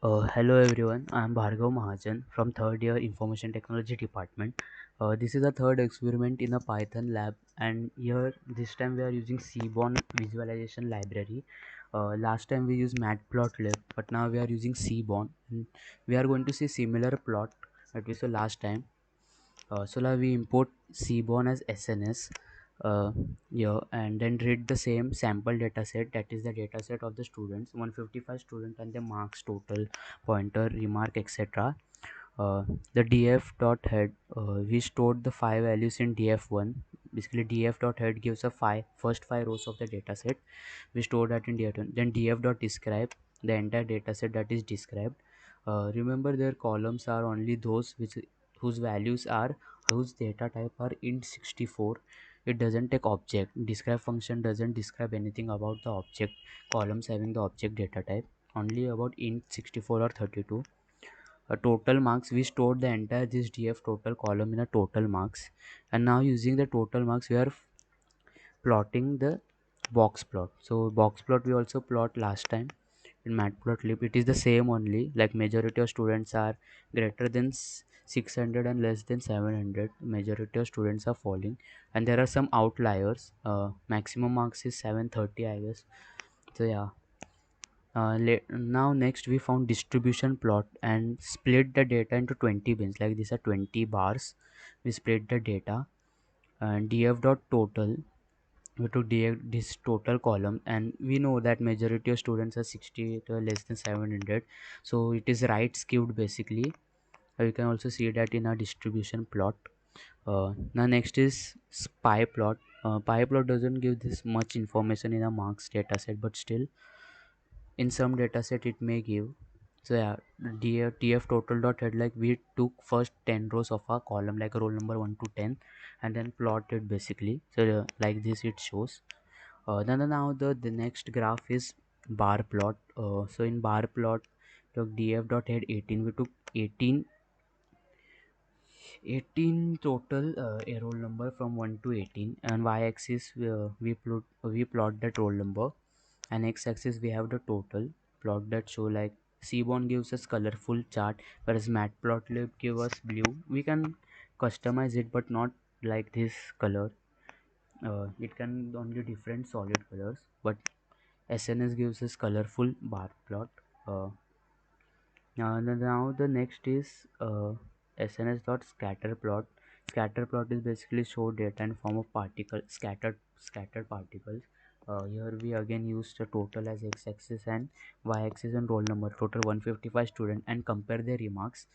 Hello everyone, I am Bhargav Mahajan from third year Information Technology Department. This is a third experiment in a Python lab, and here this time we are using Seaborn visualization library. Last time we used Matplotlib, but now we are using Seaborn. And we are going to see similar plot that we saw last time. So now we import Seaborn as SNS here, and then read the same sample dataset, that is the dataset of the students, 155 students and the marks total, pointer, remark, etc. The df dot head, we stored the five values in df1. Basically df dot head gives a first five rows of the dataset. We store that in df1. Then df dot describe the entire dataset that is described. Remember, their columns are only those whose values are whose data type are int64. It doesn't take object. Describe function doesn't describe anything about the object columns having the object data type, only about int64 or 32. A total marks, we stored the entire this df total column in a total marks, and now using the total marks we are plotting the box plot. So box plot we also plot last time in matplotlib. It is the same only, like majority of students are greater than 600 and less than 700. Majority of students are falling, and there are some outliers. Maximum marks is 730, I guess. So yeah. Now next we found distribution plot and split the data into 20 bins, like these are 20 bars. We split the data, and df dot total, we took this total column, and we know that majority of students are 60 to less than 700, so it is right skewed basically. You can also see that in our distribution plot. Now next is pie plot. Pie plot doesn't give this much information in a marks dataset, but still in some dataset it may give. So yeah, tf total dot head, like we took first 10 rows of a column like roll number 1 to 10, and then plotted basically. So like this it shows. Then now the next graph is bar plot. So in bar plot, took df dot head 18. We took 18 total a roll number from 1 to 18, and y-axis we plot that roll number, and x-axis we have the total plot that show like Seaborn gives us colorful chart, whereas Matplotlib give us blue. We can customize it, but not like this color. It can only different solid colors, but SNS gives us colorful bar plot. Now the next is SNS dot scatter plot. Scatter plot is basically show data in form of particle scattered particles. Here we again use the total as x-axis and y-axis and roll number. Total 155 student, and compare their remarks.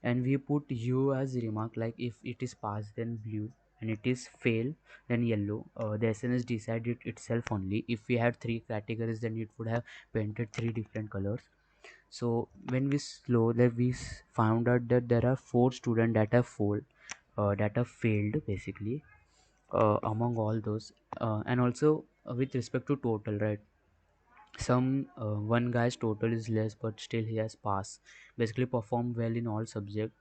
And we put u as remark, like if it is pass then blue, and it is fail then yellow. The SNS decide it itself only. If we had three categories, then it would have painted three different colors. So when we slow that, we found out that there are four students that have failed basically, among all those. And also with respect to total, right, some one guy's total is less, but still he has passed, basically performed well in all subject.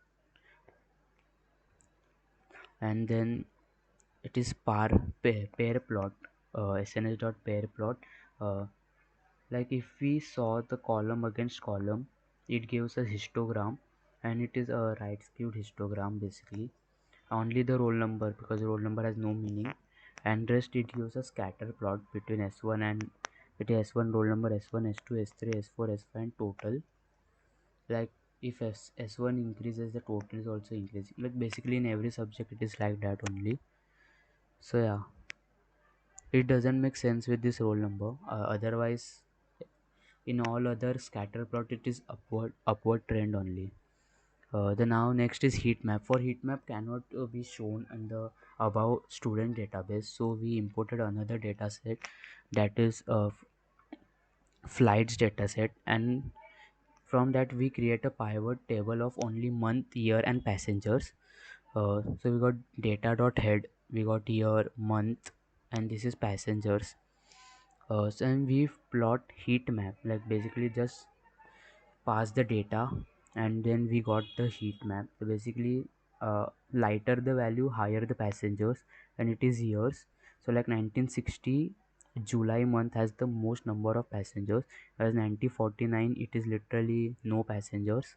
And then it is pair plot. SNS dot pair plot. uh, like if we saw the column against column, it gives a histogram, and it is a right skewed histogram basically. Only the roll number, because roll number has no meaning, and rest it gives a scatter plot between s1 and it is s1 roll number, s1 s2 s3 s4 s5 and total. Like if s1 increases, the total is also increasing. Like basically in every subject it is like that only. So yeah, it doesn't make sense with this roll number. Otherwise, in all other scatter plot it is upward trend only. The now next is heat map. For heat map cannot be shown in the above student database, so we imported another dataset, that is flights dataset, and from that we create a pivot table of only month, year and passengers. So we got data dot head, we got year, month, and this is passengers. So and we plot heat map, like basically just pass the data, and then we got the heat map. So basically, lighter the value, higher the passengers, and it is years. So like 1960, July month has the most number of passengers, whereas 1949 it is literally no passengers.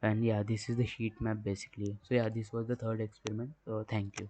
And yeah, this is the heat map basically. So yeah, this was the third experiment. Thank you.